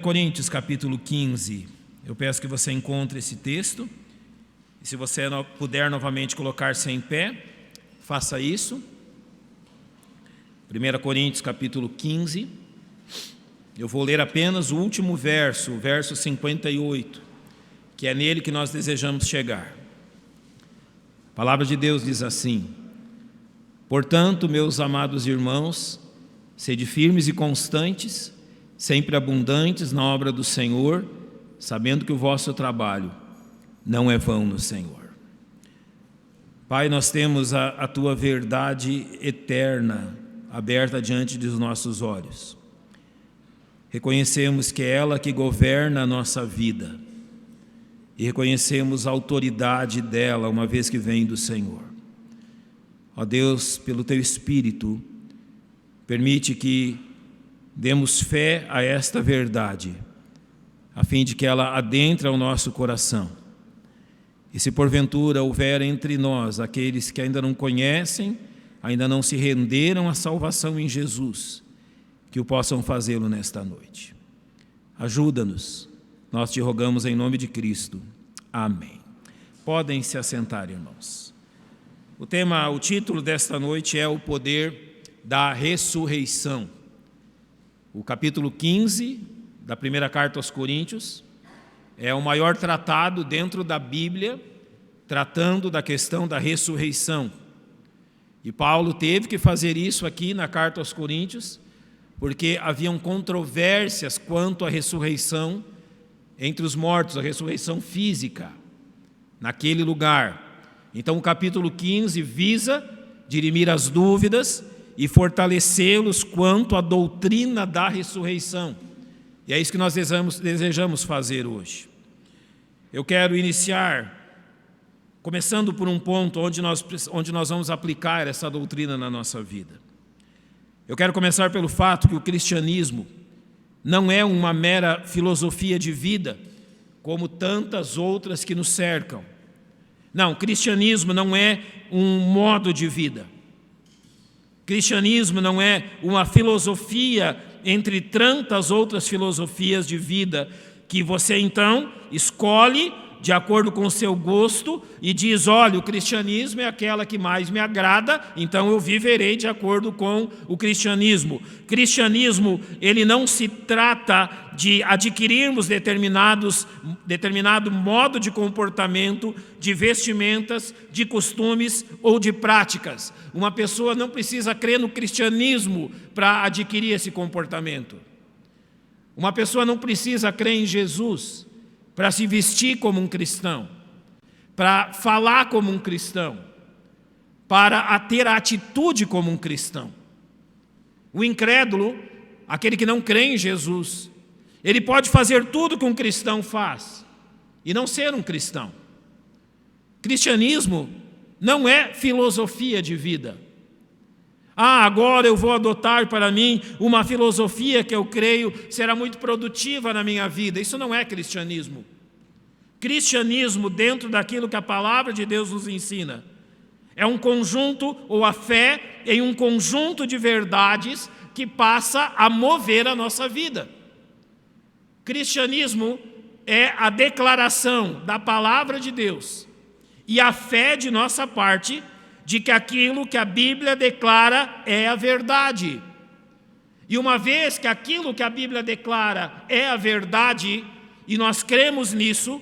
Coríntios capítulo 15, eu peço que você encontre esse texto, e se você puder novamente colocar-se em pé, faça isso. 1 Coríntios capítulo 15, eu vou ler apenas o último verso, o verso 58, que é nele que nós desejamos chegar. A palavra de Deus diz assim: portanto, meus amados irmãos, sede firmes e constantes, sempre abundantes na obra do Senhor, sabendo que o vosso trabalho não é vão no Senhor. Pai, nós temos a Tua verdade eterna aberta diante dos nossos olhos. Reconhecemos que é ela que governa a nossa vida e reconhecemos a autoridade dela, uma vez que vem do Senhor. Ó Deus, pelo Teu Espírito, permite que demos fé a esta verdade, a fim de que ela adentre ao nosso coração. E se porventura houver entre nós aqueles que ainda não conhecem, ainda não se renderam à salvação em Jesus, que o possam fazê-lo nesta noite. Ajuda-nos, nós te rogamos em nome de Cristo. Amém. Podem se assentar, irmãos. O título desta noite é o poder da ressurreição. O capítulo 15 da primeira carta aos Coríntios é o maior tratado dentro da Bíblia, tratando da questão da ressurreição. E Paulo teve que fazer isso aqui na carta aos Coríntios, porque haviam controvérsias quanto à ressurreição entre os mortos, a ressurreição física, naquele lugar. Então o capítulo 15 visa dirimir as dúvidas e fortalecê-los quanto à doutrina da ressurreição. E é isso que nós desejamos fazer hoje. Eu quero iniciar começando por um ponto onde nós vamos aplicar essa doutrina na nossa vida. Eu quero começar pelo fato que o cristianismo não é uma mera filosofia de vida, como tantas outras que nos cercam. Não, o cristianismo não é um modo de vida. Cristianismo não é uma filosofia entre tantas outras filosofias de vida que você então escolhe de acordo com o seu gosto e diz: olha, o cristianismo é aquela que mais me agrada, então eu viverei de acordo com o cristianismo. Cristianismo, ele não se trata de adquirirmos determinado modo de comportamento, de vestimentas, de costumes ou de práticas. Uma pessoa não precisa crer no cristianismo para adquirir esse comportamento. Uma pessoa não precisa crer em Jesus para se vestir como um cristão, para falar como um cristão, para ter a atitude como um cristão. O incrédulo, aquele que não crê em Jesus, ele pode fazer tudo que um cristão faz e não ser um cristão. Cristianismo não é filosofia de vida. Agora eu vou adotar para mim uma filosofia que eu creio será muito produtiva na minha vida. Isso não é cristianismo. Cristianismo, dentro daquilo que a palavra de Deus nos ensina, é um conjunto, ou a fé em um conjunto de verdades que passa a mover a nossa vida. Cristianismo é a declaração da palavra de Deus e a fé de nossa parte de que aquilo que a Bíblia declara é a verdade. E uma vez que aquilo que a Bíblia declara é a verdade, e nós cremos nisso,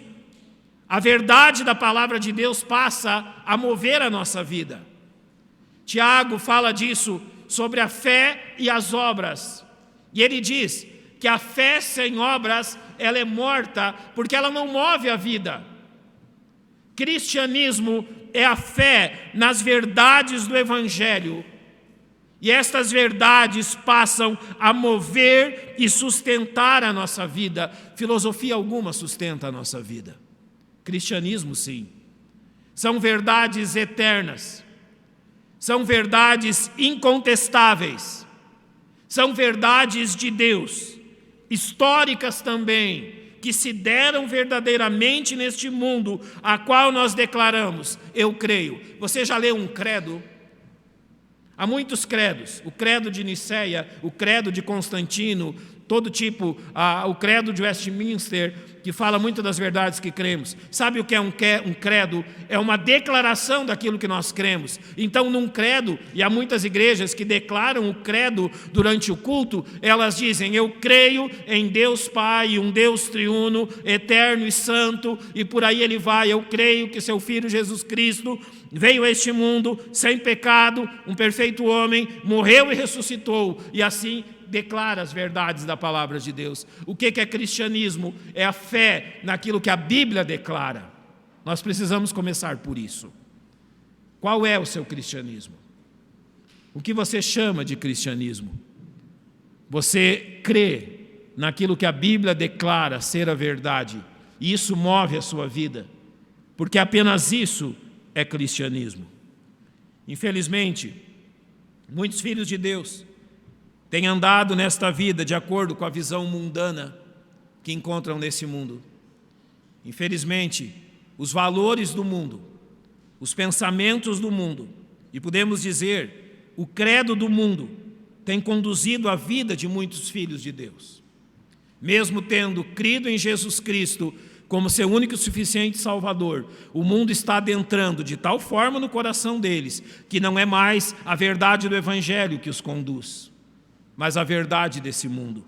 a verdade da palavra de Deus passa a mover a nossa vida. Tiago fala disso, sobre a fé e as obras. E ele diz que a fé sem obras, ela é morta, porque ela não move a vida. Cristianismo é a fé nas verdades do Evangelho. E estas verdades passam a mover e sustentar a nossa vida. Filosofia alguma sustenta a nossa vida. Cristianismo, sim. São verdades eternas. São verdades incontestáveis. São verdades de Deus. Históricas também, que se deram verdadeiramente neste mundo, a qual nós declaramos: eu creio. Você já leu um credo? Há muitos credos, o credo de Nicéia, o credo de Constantino, todo tipo, o credo de Westminster, que fala muito das verdades que cremos. Sabe o que é um credo? É uma declaração daquilo que nós cremos. Então, num credo, e há muitas igrejas que declaram o credo durante o culto, elas dizem: eu creio em Deus Pai, um Deus triuno, eterno e santo, e por aí ele vai. Eu creio que seu Filho Jesus Cristo veio a este mundo sem pecado, um perfeito homem, morreu e ressuscitou, e assim declara as verdades da palavra de Deus. O que é cristianismo? É a fé naquilo que a Bíblia declara. Nós precisamos começar por isso. Qual é o seu cristianismo? O que você chama de cristianismo? Você crê naquilo que a Bíblia declara ser a verdade, e isso move a sua vida, porque apenas isso é cristianismo. Infelizmente, muitos filhos de Deus têm andado nesta vida de acordo com a visão mundana que encontram nesse mundo. Infelizmente, os valores do mundo, os pensamentos do mundo, e podemos dizer, o credo do mundo, tem conduzido a vida de muitos filhos de Deus. Mesmo tendo crido em Jesus Cristo como seu único e suficiente Salvador, o mundo está adentrando de tal forma no coração deles que não é mais a verdade do Evangelho que os conduz, mas a verdade desse mundo.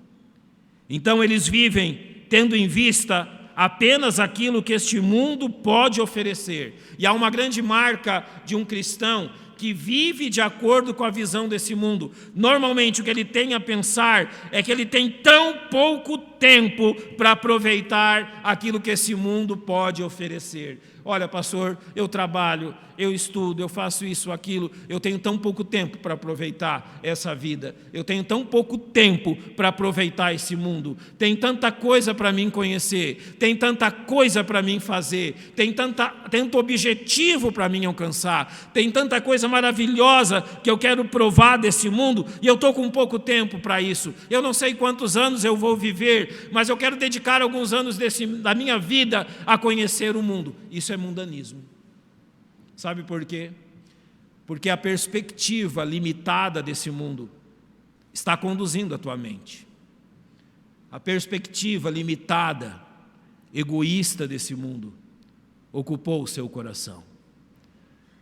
Então eles vivem tendo em vista apenas aquilo que este mundo pode oferecer. E há uma grande marca de um cristão que vive de acordo com a visão desse mundo. Normalmente o que ele tem a pensar é que ele tem tão pouco tempo para aproveitar aquilo que esse mundo pode oferecer. Olha, pastor, eu trabalho, eu estudo, eu faço isso, aquilo, eu tenho tão pouco tempo para aproveitar essa vida, eu tenho tão pouco tempo para aproveitar esse mundo, tem tanta coisa para mim conhecer, tem tanta coisa para mim fazer, tem tanto objetivo para mim alcançar, tem tanta coisa maravilhosa que eu quero provar desse mundo, e eu estou com pouco tempo para isso. Eu não sei quantos anos eu vou viver, mas eu quero dedicar alguns anos da minha vida a conhecer o mundo. Isso é mundanismo. Sabe por quê? Porque a perspectiva limitada desse mundo está conduzindo a tua mente. A perspectiva limitada, egoísta desse mundo ocupou o seu coração.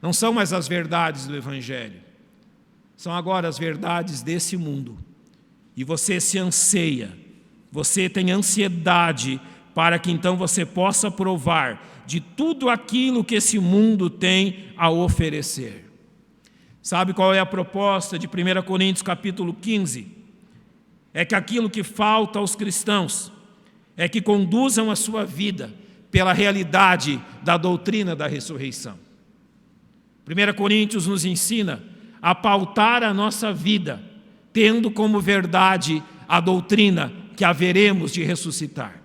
Não são mais as verdades do Evangelho, são agora as verdades desse mundo. E você se anseia, você tem ansiedade para que então você possa provar de tudo aquilo que esse mundo tem a oferecer. Sabe qual é a proposta de 1 Coríntios capítulo 15? É que aquilo que falta aos cristãos é que conduzam a sua vida pela realidade da doutrina da ressurreição. 1 Coríntios nos ensina a pautar a nossa vida, tendo como verdade a doutrina que haveremos de ressuscitar.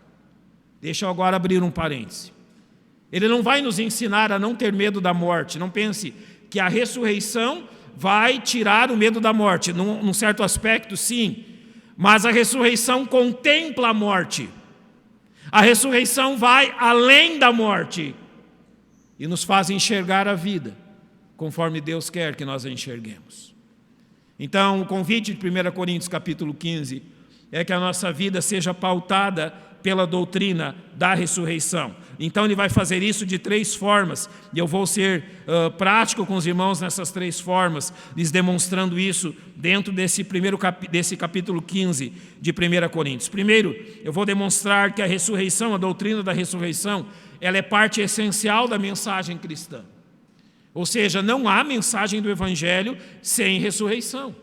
Deixa eu agora abrir um parêntese. Ele não vai nos ensinar a não ter medo da morte. Não pense que a ressurreição vai tirar o medo da morte. Num certo aspecto, sim. Mas a ressurreição contempla a morte. A ressurreição vai além da morte e nos faz enxergar a vida conforme Deus quer que nós a enxerguemos. Então, o convite de 1 Coríntios capítulo 15 é que a nossa vida seja pautada pela doutrina da ressurreição. Então ele vai fazer isso de 3 formas, e eu vou ser prático com os irmãos nessas 3 formas, lhes demonstrando isso dentro desse capítulo 15 de 1 Coríntios. Primeiro, eu vou demonstrar que a ressurreição, a doutrina da ressurreição, ela é parte essencial da mensagem cristã. Ou seja, não há mensagem do Evangelho sem ressurreição.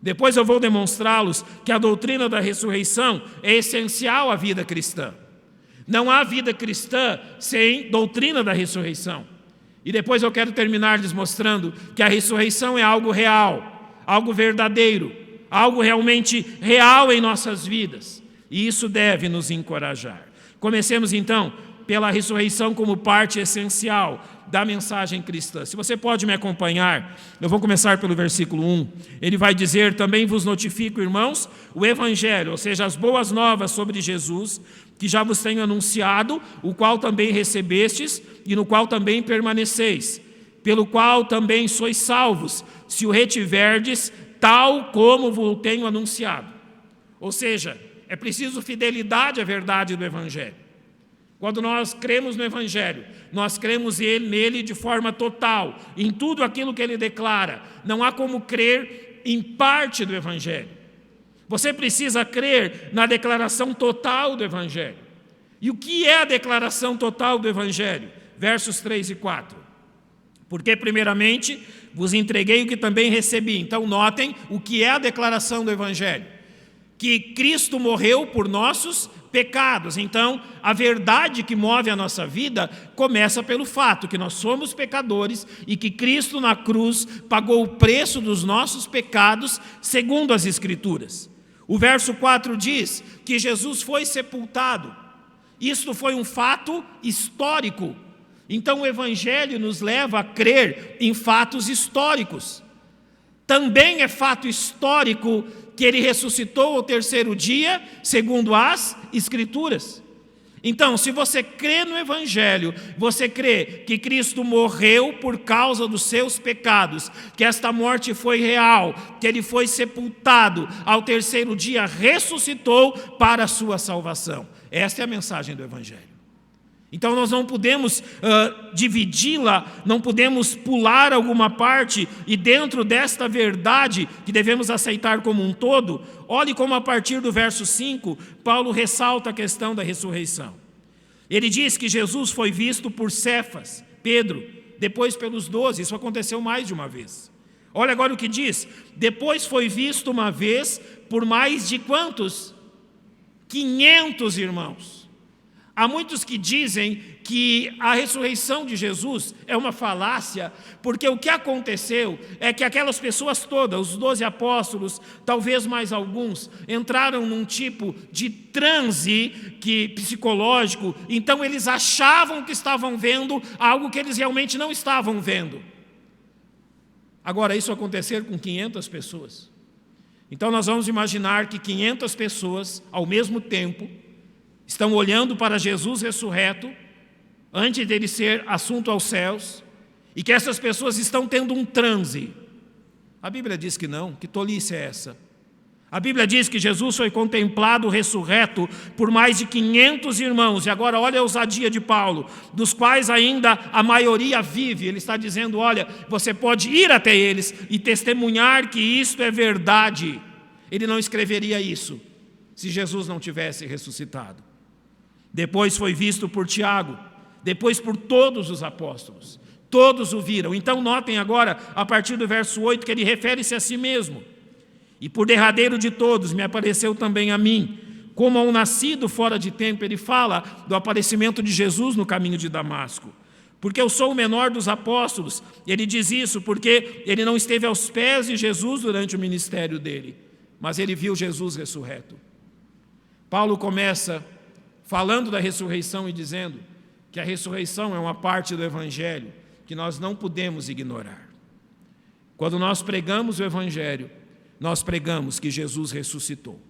Depois eu vou demonstrá-los que a doutrina da ressurreição é essencial à vida cristã. Não há vida cristã sem doutrina da ressurreição. E depois eu quero terminar lhes mostrando que a ressurreição é algo real, algo verdadeiro, algo realmente real em nossas vidas. E isso deve nos encorajar. Comecemos então pela ressurreição como parte essencial da mensagem cristã. Se você pode me acompanhar, eu vou começar pelo versículo 1. Ele vai dizer: também vos notifico, irmãos, o Evangelho, ou seja, as boas novas sobre Jesus, que já vos tenho anunciado, o qual também recebestes e no qual também permaneceis, pelo qual também sois salvos, se o retiverdes, tal como vos tenho anunciado. Ou seja, É preciso fidelidade à verdade do Evangelho. Quando nós cremos no Evangelho, nós cremos nele de forma total, em tudo aquilo que ele declara. Não há como crer em parte do Evangelho. Você precisa crer na declaração total do Evangelho. E o que é a declaração total do Evangelho? Versos 3 e 4. Porque, primeiramente, vos entreguei o que também recebi. Então, notem o que é a declaração do Evangelho. Que Cristo morreu por nossos pecados. Então, a verdade que move a nossa vida começa pelo fato que nós somos pecadores e que Cristo na cruz pagou o preço dos nossos pecados, segundo as Escrituras. O verso 4 diz que Jesus foi sepultado. Isto foi um fato histórico. Então, o Evangelho nos leva a crer em fatos históricos. Também é fato histórico que ele ressuscitou ao terceiro dia, segundo as Escrituras. Então, se você crê no Evangelho, você crê que Cristo morreu por causa dos seus pecados, que esta morte foi real, que ele foi sepultado, ao terceiro dia ressuscitou para a sua salvação. Esta é a mensagem do Evangelho. Então nós não podemos dividi-la, não podemos pular alguma parte, e dentro desta verdade que devemos aceitar como um todo, olhe como a partir do verso 5, Paulo ressalta a questão da ressurreição. Ele diz que Jesus foi visto por Cefas, Pedro, depois pelos 12, isso aconteceu mais de uma vez. Olha agora o que diz, depois foi visto uma vez por mais de quantos? 500 irmãos. Há muitos que dizem que a ressurreição de Jesus é uma falácia, porque o que aconteceu é que aquelas pessoas todas, os 12 apóstolos, talvez mais alguns, entraram num tipo de transe psicológico, então eles achavam que estavam vendo algo que eles realmente não estavam vendo. Agora, isso acontecer com 500 pessoas. Então nós vamos imaginar que 500 pessoas, ao mesmo tempo, estão olhando para Jesus ressurreto, antes dele ser assunto aos céus, e que essas pessoas estão tendo um transe. A Bíblia diz que não, que tolice é essa? A Bíblia diz que Jesus foi contemplado ressurreto por mais de 500 irmãos, e agora olha a ousadia de Paulo, dos quais ainda a maioria vive. Ele está dizendo, olha, você pode ir até eles e testemunhar que isto é verdade. Ele não escreveria isso se Jesus não tivesse ressuscitado. Depois foi visto por Tiago, depois por todos os apóstolos. Todos o viram. Então notem agora, a partir do verso 8, que ele refere-se a si mesmo. E por derradeiro de todos me apareceu também a mim. Como a um nascido fora de tempo, ele fala do aparecimento de Jesus no caminho de Damasco. Porque eu sou o menor dos apóstolos. Ele diz isso porque ele não esteve aos pés de Jesus durante o ministério dele, mas ele viu Jesus ressurreto. Paulo começa falando da ressurreição e dizendo que a ressurreição é uma parte do Evangelho que nós não podemos ignorar. Quando nós pregamos o Evangelho, nós pregamos que Jesus ressuscitou.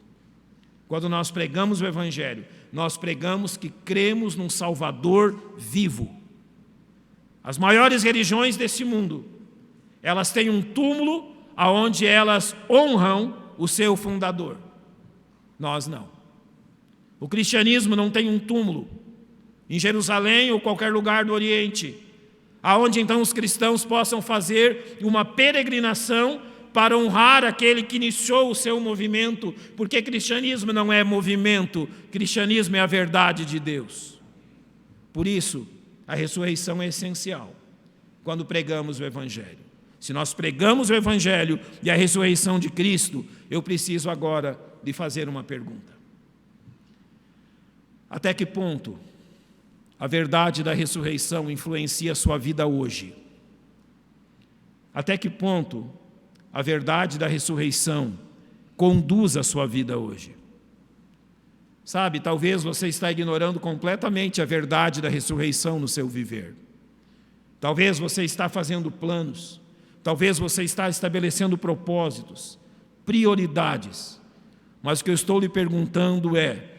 Quando nós pregamos o Evangelho, nós pregamos que cremos num Salvador vivo. As maiores religiões desse mundo, elas têm um túmulo onde elas honram o seu fundador. Nós não. O cristianismo não tem um túmulo em Jerusalém ou qualquer lugar do Oriente, aonde então os cristãos possam fazer uma peregrinação para honrar aquele que iniciou o seu movimento, porque cristianismo não é movimento, cristianismo é a verdade de Deus. Por isso, a ressurreição é essencial quando pregamos o Evangelho. Se nós pregamos o Evangelho e a ressurreição de Cristo, eu preciso agora de fazer uma pergunta. Até que ponto a verdade da ressurreição influencia a sua vida hoje? Até que ponto a verdade da ressurreição conduz a sua vida hoje? Sabe, talvez você está ignorando completamente a verdade da ressurreição no seu viver. Talvez você está fazendo planos, talvez você está estabelecendo propósitos, prioridades. Mas o que eu estou lhe perguntando é,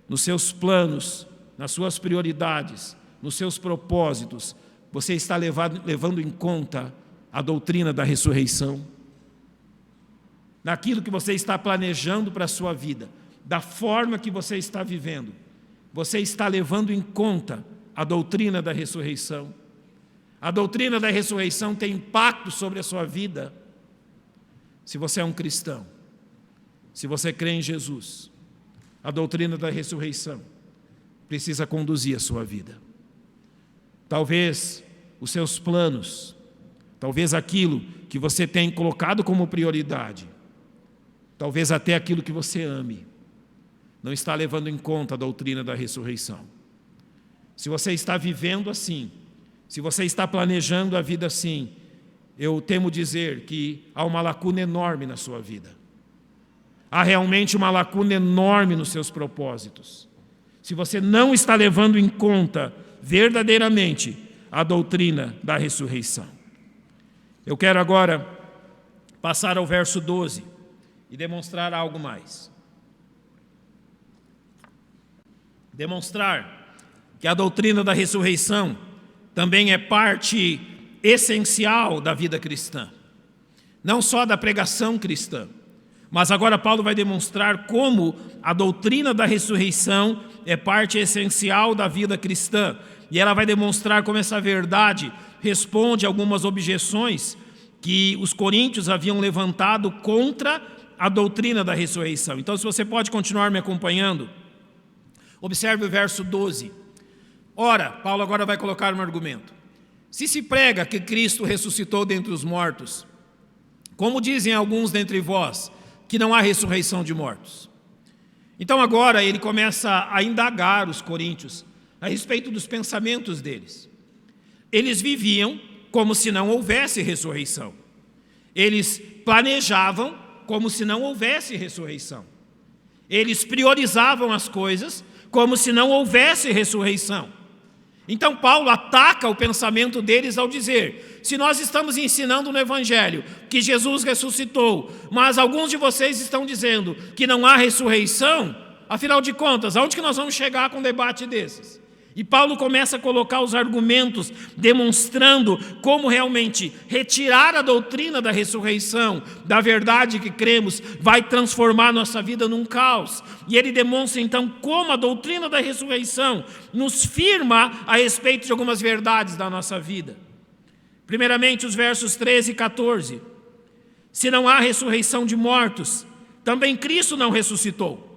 nos seus planos, nas suas prioridades, nos seus propósitos, você está levando em conta a doutrina da ressurreição? Naquilo que você está planejando para a sua vida, da forma que você está vivendo, você está levando em conta a doutrina da ressurreição? A doutrina da ressurreição tem impacto sobre a sua vida? Se você é um cristão, se você crê em Jesus, a doutrina da ressurreição precisa conduzir a sua vida. Talvez os seus planos, talvez aquilo que você tem colocado como prioridade, talvez até aquilo que você ame, não está levando em conta a doutrina da ressurreição. Se você está vivendo assim, se você está planejando a vida assim, eu temo dizer que há uma lacuna enorme na sua vida. Há realmente uma lacuna enorme nos seus propósitos. Se você não está levando em conta verdadeiramente a doutrina da ressurreição. Eu quero agora passar ao verso 12 e demonstrar algo mais. Demonstrar que a doutrina da ressurreição também é parte essencial da vida cristã. Não só da pregação cristã, mas agora Paulo vai demonstrar como a doutrina da ressurreição é parte essencial da vida cristã. E ela vai demonstrar como essa verdade responde a algumas objeções que os coríntios haviam levantado contra a doutrina da ressurreição. Então, se você pode continuar me acompanhando, observe o verso 12. Ora, Paulo agora vai colocar um argumento. Se prega que Cristo ressuscitou dentre os mortos, como dizem alguns dentre vós, que não há ressurreição de mortos. Então agora ele começa a indagar os coríntios a respeito dos pensamentos deles. Eles viviam como se não houvesse ressurreição. Eles planejavam como se não houvesse ressurreição. Eles priorizavam as coisas como se não houvesse ressurreição. Então Paulo ataca o pensamento deles ao dizer: se nós estamos ensinando no Evangelho que Jesus ressuscitou, mas alguns de vocês estão dizendo que não há ressurreição, afinal de contas, aonde que nós vamos chegar com um debate desses? E Paulo começa a colocar os argumentos demonstrando como realmente retirar a doutrina da ressurreição, da verdade que cremos, vai transformar nossa vida num caos. E ele demonstra então como a doutrina da ressurreição nos firma a respeito de algumas verdades da nossa vida. Primeiramente os versos 13 e 14. Se não há ressurreição de mortos, também Cristo não ressuscitou.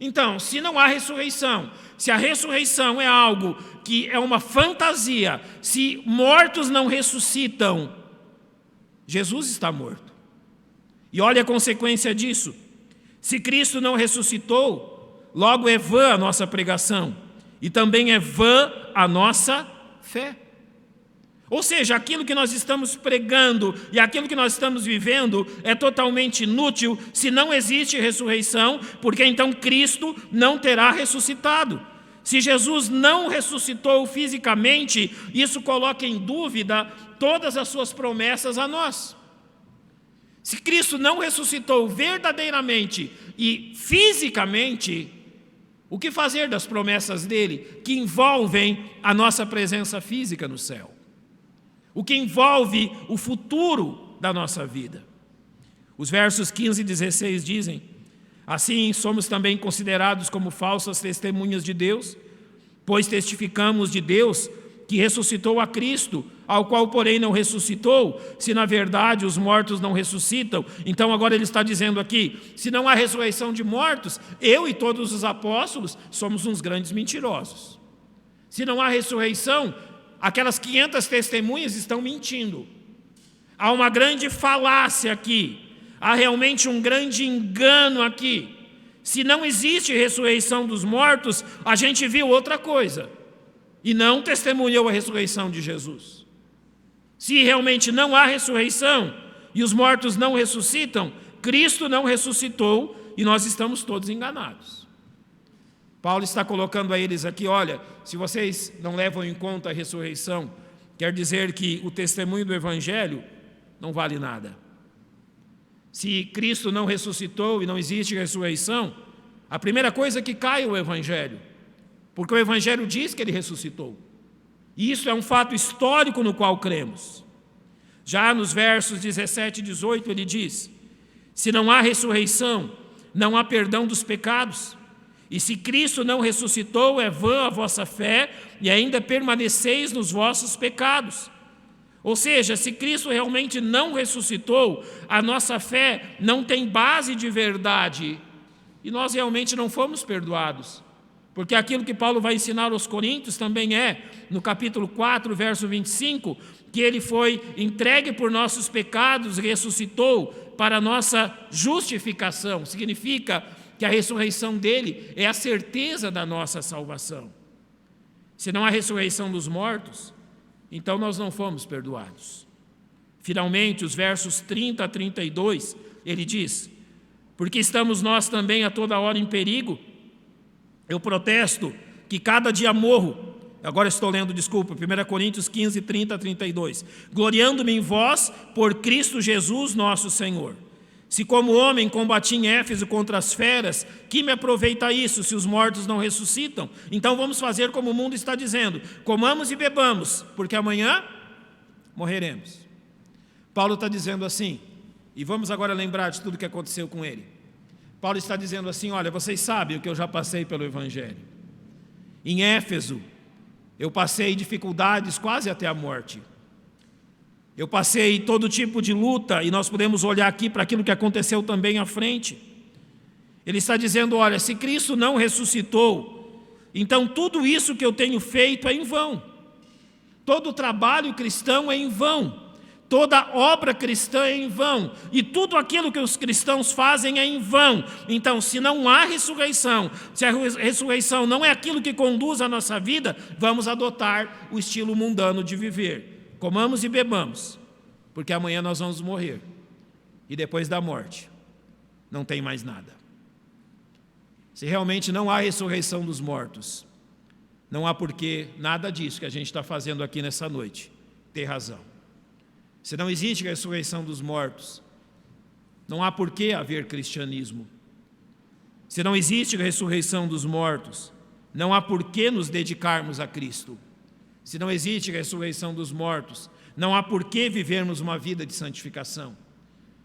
Então, se não há ressurreição, se a ressurreição é algo que é uma fantasia, se mortos não ressuscitam, Jesus está morto. E olha a consequência disso. Se Cristo não ressuscitou, logo é vã a nossa pregação, e também é vã a nossa fé. Ou seja, aquilo que nós estamos pregando e aquilo que nós estamos vivendo é totalmente inútil se não existe ressurreição, porque então Cristo não terá ressuscitado. Se Jesus não ressuscitou fisicamente, isso coloca em dúvida todas as suas promessas a nós. Se Cristo não ressuscitou verdadeiramente e fisicamente, o que fazer das promessas dele que envolvem a nossa presença física no céu? O que envolve o futuro da nossa vida. Os versos 15 e 16 dizem: assim somos também considerados como falsas testemunhas de Deus, pois testificamos de Deus que ressuscitou a Cristo, ao qual porém não ressuscitou, se na verdade os mortos não ressuscitam. Então agora ele está dizendo aqui, se não há ressurreição de mortos, eu e todos os apóstolos somos uns grandes mentirosos. Se não há ressurreição, aquelas 500 testemunhas estão mentindo. Há uma grande falácia aqui. Há realmente um grande engano aqui. Se não existe ressurreição dos mortos, a gente viu outra coisa. E não testemunhou a ressurreição de Jesus. Se realmente não há ressurreição e os mortos não ressuscitam, Cristo não ressuscitou e nós estamos todos enganados. Paulo está colocando a eles aqui, olha, se vocês não levam em conta a ressurreição, quer dizer que o testemunho do Evangelho não vale nada. Se Cristo não ressuscitou e não existe ressurreição, a primeira coisa que cai é o Evangelho, porque o Evangelho diz que ele ressuscitou. E isso é um fato histórico no qual cremos. Já nos versos 17 e 18 ele diz: se não há ressurreição, não há perdão dos pecados. E se Cristo não ressuscitou, é vã a vossa fé e ainda permaneceis nos vossos pecados. Ou seja, se Cristo realmente não ressuscitou, a nossa fé não tem base de verdade e nós realmente não fomos perdoados. Porque aquilo que Paulo vai ensinar aos Coríntios também no capítulo 4, verso 25, que ele foi entregue por nossos pecados e ressuscitou para a nossa justificação. Significa que a ressurreição dele é a certeza da nossa salvação. Se não há ressurreição dos mortos, então nós não fomos perdoados. Finalmente, os versos 30 a 32, ele diz: porque estamos nós também a toda hora em perigo? Eu protesto que cada dia morro. Agora estou lendo, 1 Coríntios 15, 30 a 32. Gloriando-me em vós por Cristo Jesus nosso Senhor. Se como homem combati em Éfeso contra as feras, que me aproveita isso se os mortos não ressuscitam? Então vamos fazer como o mundo está dizendo: comamos e bebamos, porque amanhã morreremos. Paulo está dizendo assim, e vamos agora lembrar de tudo que aconteceu com ele. Paulo está dizendo assim: olha, vocês sabem o que eu já passei pelo Evangelho. Em Éfeso, eu passei dificuldades quase até a morte. Eu passei todo tipo de luta, e nós podemos olhar aqui para aquilo que aconteceu também à frente. Ele está dizendo: olha, se Cristo não ressuscitou, então tudo isso que eu tenho feito é em vão. Todo o trabalho cristão é em vão. Toda obra cristã é em vão. E tudo aquilo que os cristãos fazem é em vão. Então, se não há ressurreição, se a ressurreição não é aquilo que conduz a nossa vida, vamos adotar o estilo mundano de viver. Comamos e bebamos, porque amanhã nós vamos morrer. E depois da morte, não tem mais nada. Se realmente não há ressurreição dos mortos, não há porquê nada disso que a gente está fazendo aqui nessa noite ter razão. Se não existe ressurreição dos mortos, não há porquê haver cristianismo. Se não existe ressurreição dos mortos, não há porquê nos dedicarmos a Cristo. Se não existe ressurreição dos mortos, não há porquê vivermos uma vida de santificação.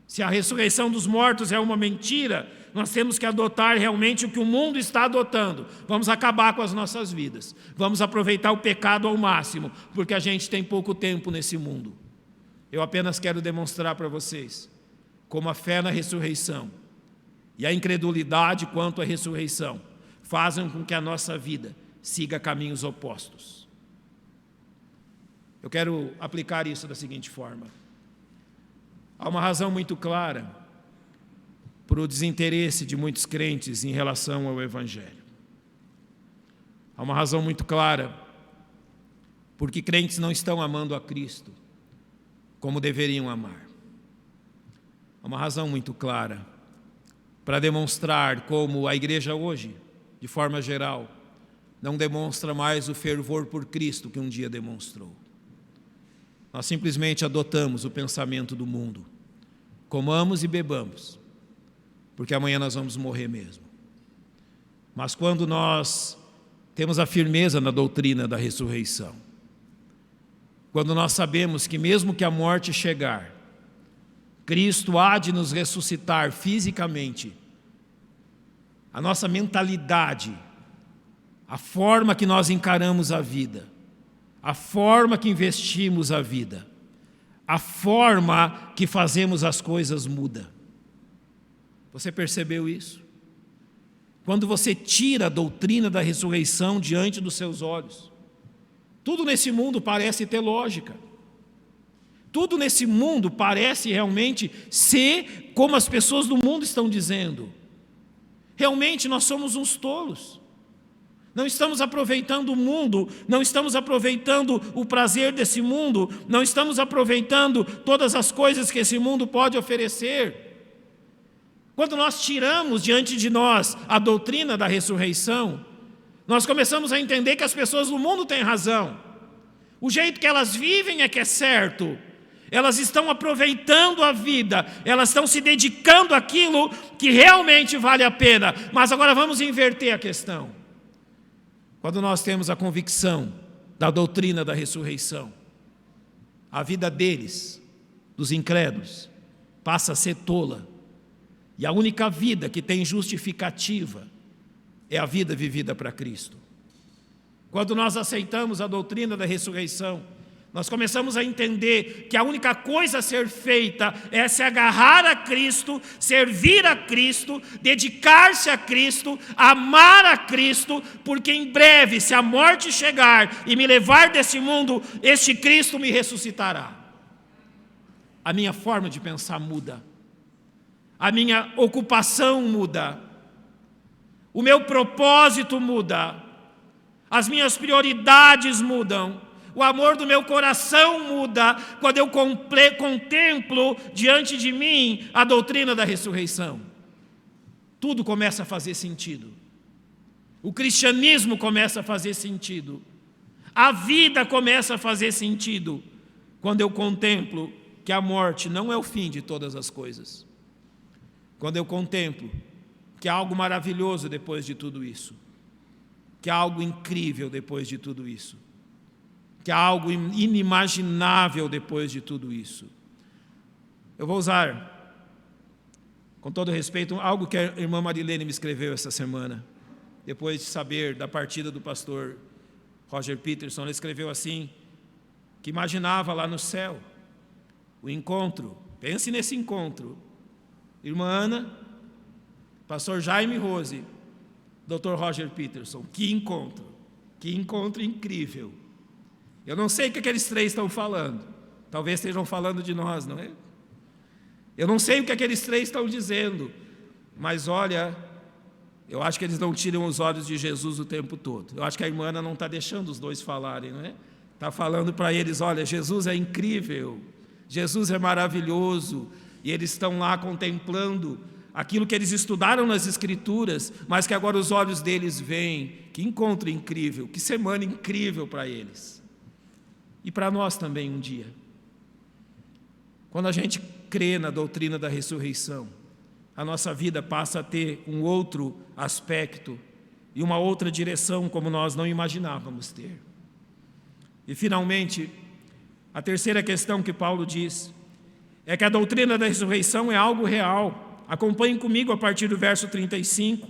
Se a ressurreição dos mortos é uma mentira, nós temos que adotar realmente o que o mundo está adotando. Vamos acabar com as nossas vidas. Vamos aproveitar o pecado ao máximo, porque a gente tem pouco tempo nesse mundo. Eu apenas quero demonstrar para vocês como a fé na ressurreição e a incredulidade quanto à ressurreição fazem com que a nossa vida siga caminhos opostos. Eu quero aplicar isso da seguinte forma. Há uma razão muito clara para o desinteresse de muitos crentes em relação ao Evangelho. Há uma razão muito clara porque crentes não estão amando a Cristo como deveriam amar. Há uma razão muito clara para demonstrar como a igreja hoje, de forma geral, não demonstra mais o fervor por Cristo que um dia demonstrou. Nós simplesmente adotamos o pensamento do mundo. Comamos e bebamos, porque amanhã nós vamos morrer mesmo. Mas quando nós temos a firmeza na doutrina da ressurreição, quando nós sabemos que mesmo que a morte chegar, Cristo há de nos ressuscitar fisicamente, a nossa mentalidade, a forma que nós encaramos a vida, a forma que investimos a vida, a forma que fazemos as coisas muda. Você percebeu isso? Quando você tira a doutrina da ressurreição diante dos seus olhos, tudo nesse mundo parece ter lógica. Tudo nesse mundo parece realmente ser como as pessoas do mundo estão dizendo. Realmente nós somos uns tolos. Não estamos aproveitando o mundo, não estamos aproveitando o prazer desse mundo, não estamos aproveitando todas as coisas que esse mundo pode oferecer. Quando nós tiramos diante de nós a doutrina da ressurreição, nós começamos a entender que as pessoas do mundo têm razão. O jeito que elas vivem é que é certo. Elas estão aproveitando a vida, elas estão se dedicando àquilo que realmente vale a pena. Mas agora vamos inverter a questão. Quando nós temos a convicção da doutrina da ressurreição, a vida deles, dos incrédulos, passa a ser tola. E a única vida que tem justificativa é a vida vivida para Cristo. Quando nós aceitamos a doutrina da ressurreição, nós começamos a entender que a única coisa a ser feita é se agarrar a Cristo, servir a Cristo, dedicar-se a Cristo, amar a Cristo, porque em breve, se a morte chegar e me levar desse mundo, este Cristo me ressuscitará. A minha forma de pensar muda, a minha ocupação muda, o meu propósito muda, as minhas prioridades mudam, o amor do meu coração muda quando eu contemplo diante de mim a doutrina da ressurreição. Tudo começa a fazer sentido. O cristianismo começa a fazer sentido. A vida começa a fazer sentido quando eu contemplo que a morte não é o fim de todas as coisas. Quando eu contemplo que há algo maravilhoso depois de tudo isso, que há algo incrível depois de tudo isso, que há algo inimaginável depois de tudo isso. Eu vou usar, com todo respeito, algo que a irmã Marilene me escreveu essa semana, depois de saber da partida do pastor Roger Peterson. Ela escreveu assim, que imaginava lá no céu o encontro, pense nesse encontro, irmã Ana, pastor Jaime Rose, Dr. Roger Peterson. Que encontro incrível. Eu não sei o que aqueles três estão falando, talvez estejam falando de nós, não é? Eu não sei o que aqueles três estão dizendo, mas olha, eu acho que eles não tiram os olhos de Jesus o tempo todo. Eu acho que a irmã Ana não está deixando os dois falarem, não é? Está falando para eles, olha, Jesus é incrível, Jesus é maravilhoso, e eles estão lá contemplando aquilo que eles estudaram nas Escrituras, mas que agora os olhos deles veem. Que encontro incrível, que semana incrível para eles. E para nós também um dia. Quando a gente crê na doutrina da ressurreição, a nossa vida passa a ter um outro aspecto e uma outra direção como nós não imaginávamos ter. E finalmente, a terceira questão que Paulo diz é que a doutrina da ressurreição é algo real. Acompanhem comigo a partir do verso 35.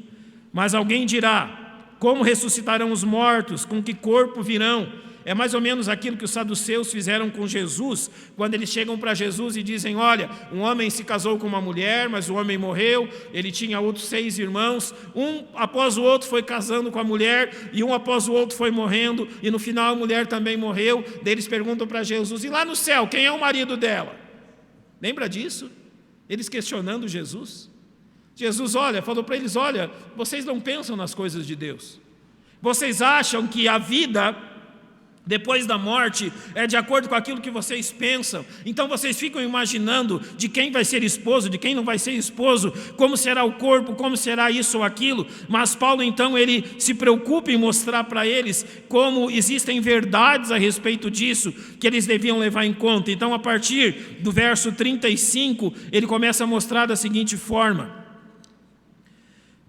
Mas alguém dirá, como ressuscitarão os mortos? Com que corpo virão? É mais ou menos aquilo que os saduceus fizeram com Jesus, quando eles chegam para Jesus e dizem, olha, um homem se casou com uma mulher, mas o homem morreu, ele tinha outros 6 irmãos, um após o outro foi casando com a mulher, e um após o outro foi morrendo, e no final a mulher também morreu. Daí eles perguntam para Jesus, e lá no céu, quem é o marido dela? Lembra disso? Eles questionando Jesus. Jesus, falou para eles, olha, vocês não pensam nas coisas de Deus. Vocês acham que a vida depois da morte é de acordo com aquilo que vocês pensam. Então vocês ficam imaginando de quem vai ser esposo, de quem não vai ser esposo, como será o corpo, como será isso ou aquilo. Mas Paulo então ele se preocupa em mostrar para eles como existem verdades a respeito disso que eles deviam levar em conta. Então a partir do verso 35 ele começa a mostrar da seguinte forma.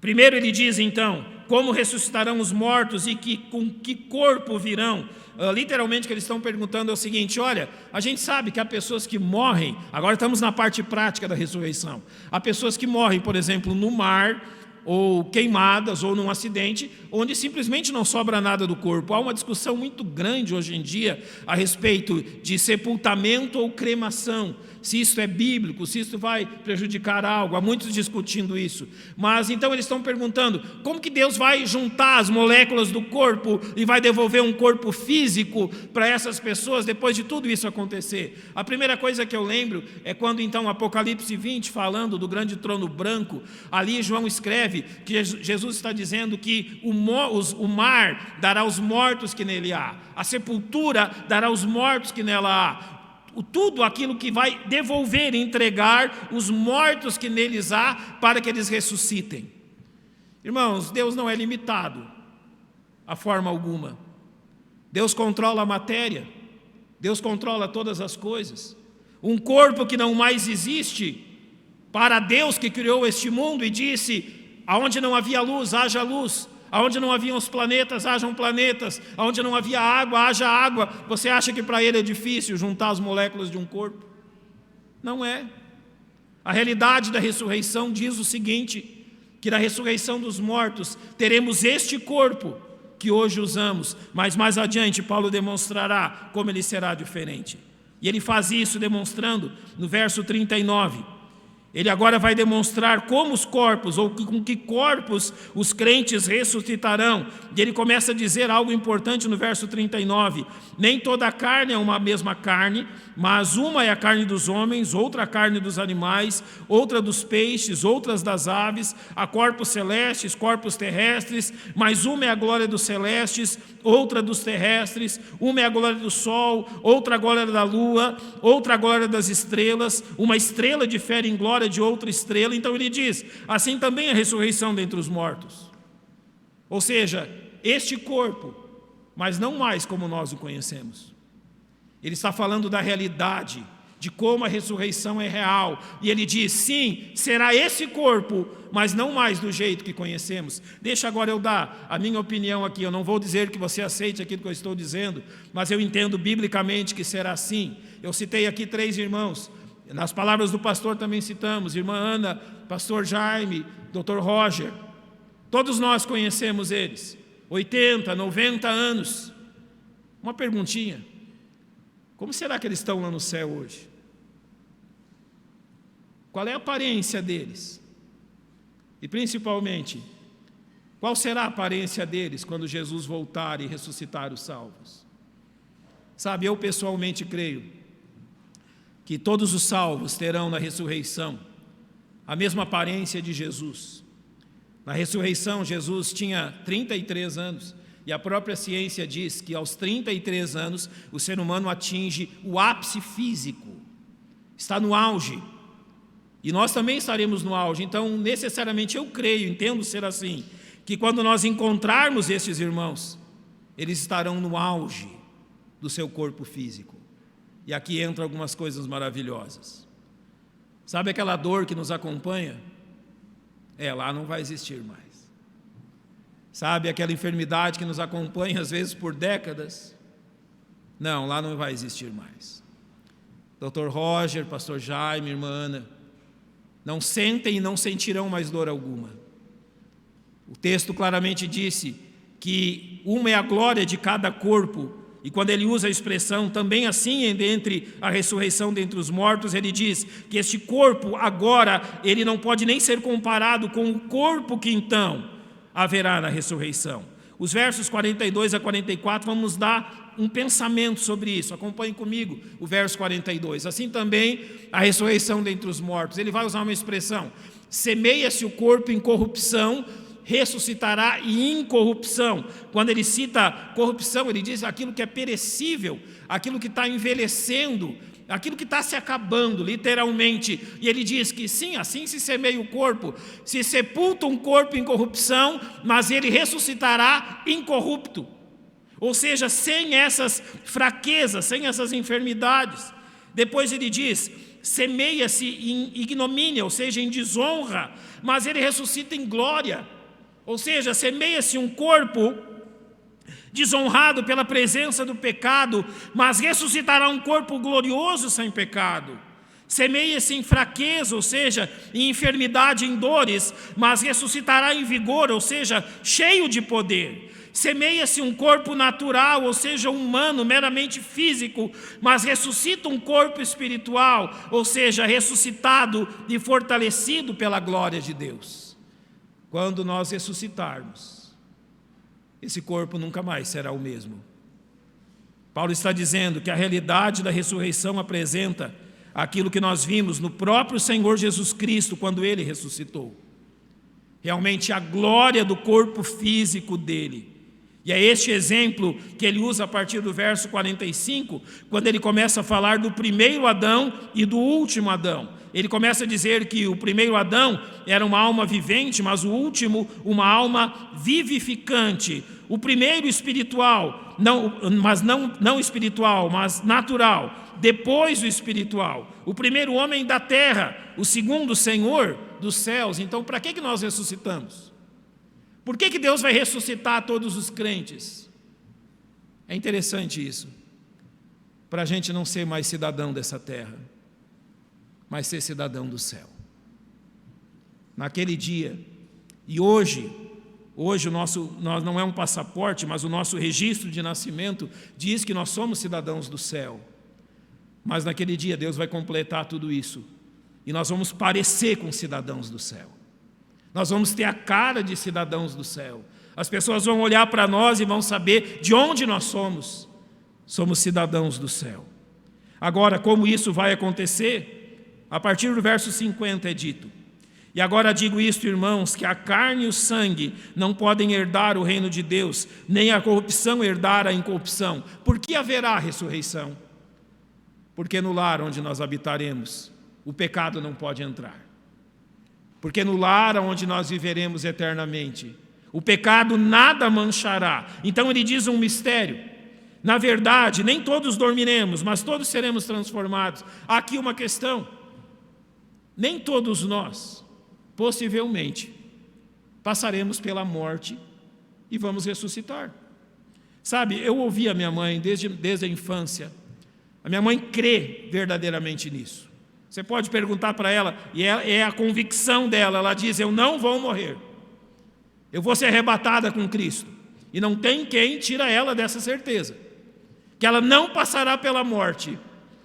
Primeiro ele diz então, como ressuscitarão os mortos e com que corpo virão? Literalmente o que eles estão perguntando é o seguinte, olha, a gente sabe que há pessoas que morrem, agora estamos na parte prática da ressurreição, há pessoas que morrem, por exemplo, no mar, ou queimadas, ou num acidente, onde simplesmente não sobra nada do corpo. Há uma discussão muito grande hoje em dia a respeito de sepultamento ou cremação, se isso é bíblico, se isso vai prejudicar algo, há muitos discutindo isso. Mas então eles estão perguntando, como que Deus vai juntar as moléculas do corpo e vai devolver um corpo físico para essas pessoas depois de tudo isso acontecer? A primeira coisa que eu lembro é quando então Apocalipse 20, falando do grande trono branco, ali João escreve que Jesus está dizendo que o mar dará os mortos que nele há, a sepultura dará os mortos que nela há, tudo aquilo que vai devolver e entregar os mortos que neles há para que eles ressuscitem. Irmãos, Deus não é limitado a forma alguma. Deus controla a matéria, Deus controla todas as coisas. Um corpo que não mais existe, para Deus que criou este mundo e disse, aonde não havia luz, haja luz. Aonde não haviam os planetas, hajam planetas. Aonde não havia água, haja água. Você acha que para ele é difícil juntar as moléculas de um corpo? Não é. A realidade da ressurreição diz o seguinte, que na ressurreição dos mortos teremos este corpo que hoje usamos, mas mais adiante Paulo demonstrará como ele será diferente. E ele faz isso demonstrando no verso 39. Ele agora vai demonstrar como os corpos, ou com que corpos os crentes ressuscitarão. E ele começa a dizer algo importante no verso 39. Nem toda a carne é uma mesma carne, mas uma é a carne dos homens, outra a carne dos animais, outra dos peixes, outras das aves, há corpos celestes, corpos terrestres, mas uma é a glória dos celestes, outra dos terrestres, uma é a glória do sol, outra a glória da lua, outra a glória das estrelas, uma estrela difere em glória de outra estrela. Então ele diz, assim também a ressurreição dentre os mortos. Ou seja, este corpo, mas não mais como nós o conhecemos. Ele está falando da realidade, de como a ressurreição é real. E ele diz, sim, será esse corpo, mas não mais do jeito que conhecemos. Deixa agora eu dar a minha opinião aqui. Eu não vou dizer que você aceite aquilo que eu estou dizendo, mas eu entendo biblicamente que será assim. Eu citei aqui 3 irmãos. Nas palavras do pastor também citamos, irmã Ana, pastor Jaime, doutor Roger. Todos nós conhecemos eles, 80, 90 anos. Uma perguntinha, como será que eles estão lá no céu hoje? Qual é a aparência deles? E principalmente, qual será a aparência deles quando Jesus voltar e ressuscitar os salvos? Sabe, eu pessoalmente creio que todos os salvos terão na ressurreição a mesma aparência de Jesus. Na ressurreição, Jesus tinha 33 anos, e a própria ciência diz que aos 33 anos o ser humano atinge o ápice físico, está no auge, e nós também estaremos no auge. Então, necessariamente eu creio, entendo ser assim, que quando nós encontrarmos estes irmãos, eles estarão no auge do seu corpo físico. E aqui entram algumas coisas maravilhosas. Sabe aquela dor que nos acompanha? Lá não vai existir mais. Sabe aquela enfermidade que nos acompanha às vezes por décadas? Não, lá não vai existir mais. Dr. Roger, pastor Jaime, irmã Ana, não sentem e não sentirão mais dor alguma. O texto claramente disse que uma é a glória de cada corpo. E quando ele usa a expressão também assim entre a ressurreição dentre os mortos, ele diz que este corpo agora, ele não pode nem ser comparado com o corpo que então haverá na ressurreição. Os versos 42 a 44, vamos dar um pensamento sobre isso. Acompanhe comigo o verso 42. Assim também a ressurreição dentre os mortos. Ele vai usar uma expressão, semeia-se o corpo em corrupção, ressuscitará em incorrupção. Quando ele cita corrupção, ele diz aquilo que é perecível, aquilo que está envelhecendo, aquilo que está se acabando, literalmente. E ele diz que sim, assim se semeia o corpo, se sepulta um corpo em corrupção, mas ele ressuscitará incorrupto. Ou seja, sem essas fraquezas, sem essas enfermidades. Depois ele diz, semeia-se em ignomínia, ou seja, em desonra, mas ele ressuscita em glória. Ou seja, semeia-se um corpo desonrado pela presença do pecado, mas ressuscitará um corpo glorioso sem pecado. Semeia-se em fraqueza, ou seja, em enfermidade, em dores, mas ressuscitará em vigor, ou seja, cheio de poder. Semeia-se um corpo natural, ou seja, humano, meramente físico, mas ressuscita um corpo espiritual, ou seja, ressuscitado e fortalecido pela glória de Deus. Quando nós ressuscitarmos, esse corpo nunca mais será o mesmo. Paulo está dizendo que a realidade da ressurreição apresenta aquilo que nós vimos no próprio Senhor Jesus Cristo quando Ele ressuscitou. Realmente a glória do corpo físico dele. E é este exemplo que ele usa a partir do verso 45, quando ele começa a falar do primeiro Adão e do último Adão. Ele começa a dizer que o primeiro Adão era uma alma vivente, mas o último uma alma vivificante. O primeiro espiritual, não espiritual, mas natural. Depois o espiritual. O primeiro homem da terra, o segundo Senhor dos céus. Então, para que nós ressuscitamos? Por que Deus vai ressuscitar todos os crentes? É interessante isso. Para a gente não ser mais cidadão dessa terra, mas ser cidadão do céu. naquele dia. E hoje nós não é um passaporte, mas o nosso registro de nascimento diz que nós somos cidadãos do céu. Mas naquele dia Deus vai completar tudo isso. E nós vamos parecer com cidadãos do céu. Nós vamos ter a cara de cidadãos do céu. As pessoas vão olhar para nós e vão saber de onde nós somos. Somos cidadãos do céu. Agora, como isso vai acontecer? A partir do verso 50 é dito: e agora digo isto, irmãos, que a carne e o sangue não podem herdar o reino de Deus, nem a corrupção herdar a incorrupção. Por que haverá ressurreição? Porque no lar onde nós habitaremos, o pecado não pode entrar. Porque no lar onde nós viveremos eternamente, o pecado nada manchará. Então ele diz um mistério. Na verdade, nem todos dormiremos, mas todos seremos transformados. Há aqui uma questão. Nem todos nós, possivelmente, passaremos pela morte e vamos ressuscitar. Sabe, eu ouvi a minha mãe desde a infância. A minha mãe crê verdadeiramente nisso. Você pode perguntar para ela, e é a convicção dela. Ela diz: eu não vou morrer. Eu vou ser arrebatada com Cristo. E não tem quem tira ela dessa certeza. Que ela não passará pela morte.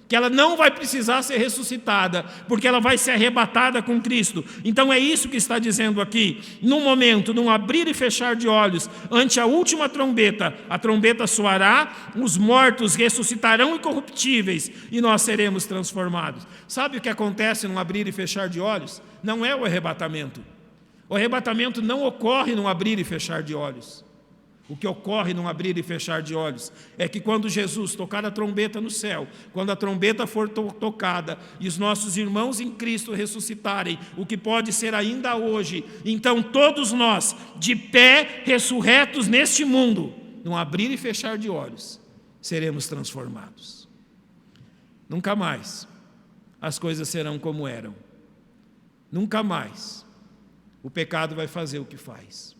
Que ela não vai precisar ser ressuscitada, porque ela vai ser arrebatada com Cristo. Então é isso que está dizendo aqui. Num momento, num abrir e fechar de olhos, ante a última trombeta, a trombeta soará, os mortos ressuscitarão incorruptíveis e nós seremos transformados. Sabe o que acontece num abrir e fechar de olhos? Não é o arrebatamento. O arrebatamento não ocorre num abrir e fechar de olhos. O que ocorre num abrir e fechar de olhos é que quando Jesus tocar a trombeta no céu, quando a trombeta for tocada e os nossos irmãos em Cristo ressuscitarem, o que pode ser ainda hoje, então todos nós, de pé, ressurretos neste mundo, num abrir e fechar de olhos, seremos transformados. Nunca mais as coisas serão como eram. Nunca mais o pecado vai fazer o que faz.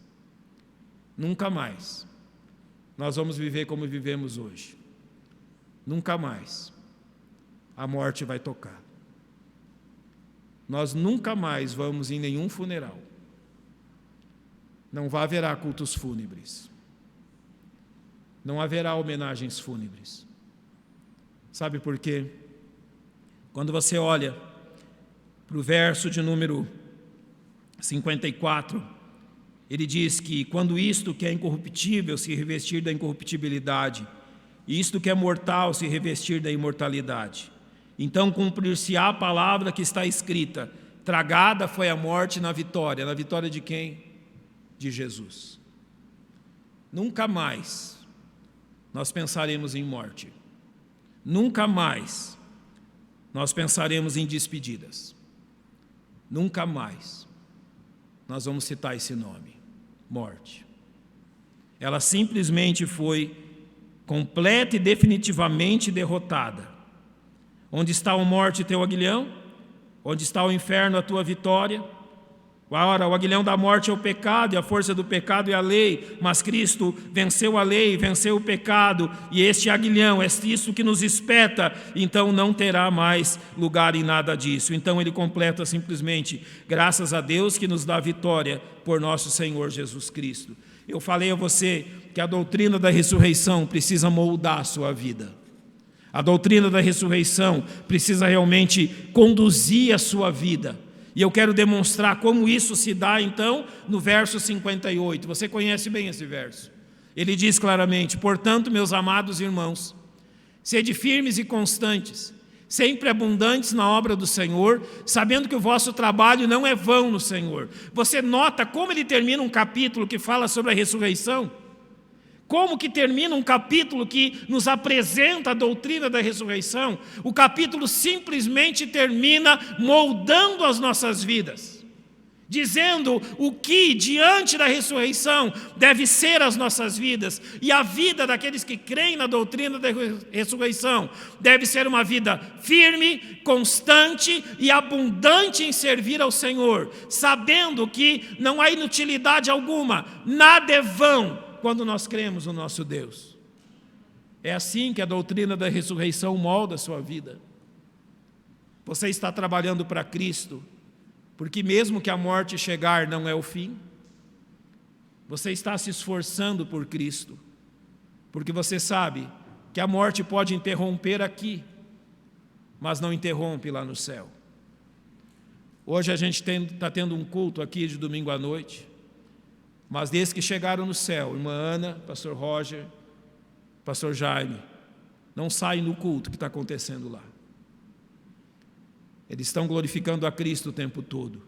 Nunca mais nós vamos viver como vivemos hoje. Nunca mais a morte vai tocar. Nós nunca mais vamos em nenhum funeral. Não haverá cultos fúnebres. Não haverá homenagens fúnebres. Sabe por quê? Quando você olha para o verso de número 54, ele diz que quando isto que é incorruptível se revestir da incorruptibilidade, e isto que é mortal se revestir da imortalidade, então cumprir-se-á a palavra que está escrita: tragada foi a morte na vitória. Na vitória de quem? De Jesus. Nunca mais nós pensaremos em morte. Nunca mais nós pensaremos em despedidas. Nunca mais nós vamos citar esse nome. Morte. Ela simplesmente foi completa e definitivamente derrotada. Onde está a morte, teu aguilhão? Onde está o inferno, a tua vitória? Ora, o aguilhão da morte é o pecado, e a força do pecado é a lei, mas Cristo venceu a lei, venceu o pecado, e este aguilhão, é isso que nos espeta, então não terá mais lugar em nada disso. Então ele completa simplesmente: graças a Deus que nos dá a vitória por nosso Senhor Jesus Cristo. Eu falei a você que a doutrina da ressurreição precisa moldar a sua vida. A doutrina da ressurreição precisa realmente conduzir a sua vida. E eu quero demonstrar como isso se dá, então, no verso 58. Você conhece bem esse verso. Ele diz claramente: portanto, meus amados irmãos, sede firmes e constantes, sempre abundantes na obra do Senhor, sabendo que o vosso trabalho não é vão no Senhor. Você nota como ele termina um capítulo que fala sobre a ressurreição? Como que termina um capítulo que nos apresenta a doutrina da ressurreição? O capítulo simplesmente termina moldando as nossas vidas, dizendo o que diante da ressurreição deve ser as nossas vidas. E a vida daqueles que creem na doutrina da ressurreição deve ser uma vida firme, constante e abundante em servir ao Senhor, sabendo que não há inutilidade alguma, nada é vão quando nós cremos no nosso Deus. É assim que a doutrina da ressurreição molda a sua vida. Você está trabalhando para Cristo, porque mesmo que a morte chegar não é o fim, você está se esforçando por Cristo, porque você sabe que a morte pode interromper aqui, mas não interrompe lá no céu. Hoje a gente está tendo um culto aqui de domingo à noite, mas desde que chegaram no céu, irmã Ana, pastor Roger, pastor Jaime, não saem no culto que está acontecendo lá. Eles estão glorificando a Cristo o tempo todo,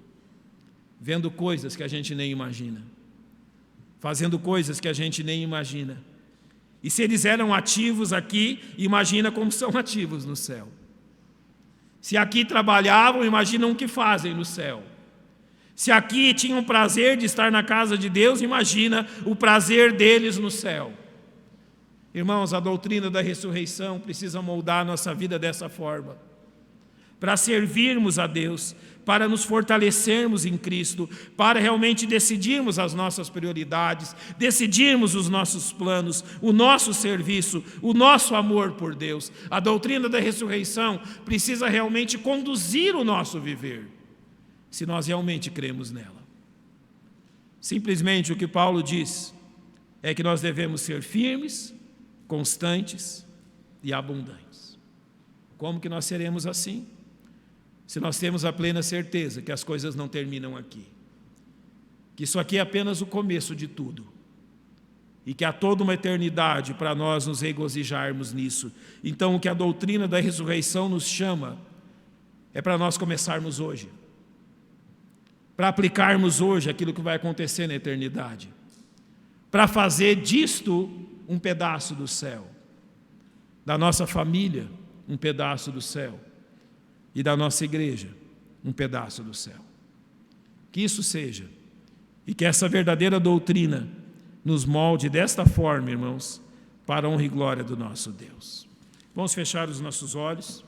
vendo coisas que a gente nem imagina, fazendo coisas que a gente nem imagina. E se eles eram ativos aqui, imagina como são ativos no céu. Se aqui trabalhavam, imaginam o que fazem no céu. Se aqui tinham prazer de estar na casa de Deus, imagina o prazer deles no céu. Irmãos, a doutrina da ressurreição precisa moldar a nossa vida dessa forma, para servirmos a Deus, para nos fortalecermos em Cristo, para realmente decidirmos as nossas prioridades, decidirmos os nossos planos, o nosso serviço, o nosso amor por Deus. A doutrina da ressurreição precisa realmente conduzir o nosso viver, se nós realmente cremos nela. Simplesmente o que Paulo diz é que nós devemos ser firmes, constantes e abundantes. Como que nós seremos assim? Se nós temos a plena certeza que as coisas não terminam aqui, que isso aqui é apenas o começo de tudo, e que há toda uma eternidade para nós nos regozijarmos nisso. Então, o que a doutrina da ressurreição nos chama é para nós começarmos hoje, para aplicarmos hoje aquilo que vai acontecer na eternidade, para fazer disto um pedaço do céu, da nossa família um pedaço do céu, e da nossa igreja um pedaço do céu. Que isso seja, e que essa verdadeira doutrina nos molde desta forma, irmãos, para a honra e glória do nosso Deus. Vamos fechar os nossos olhos.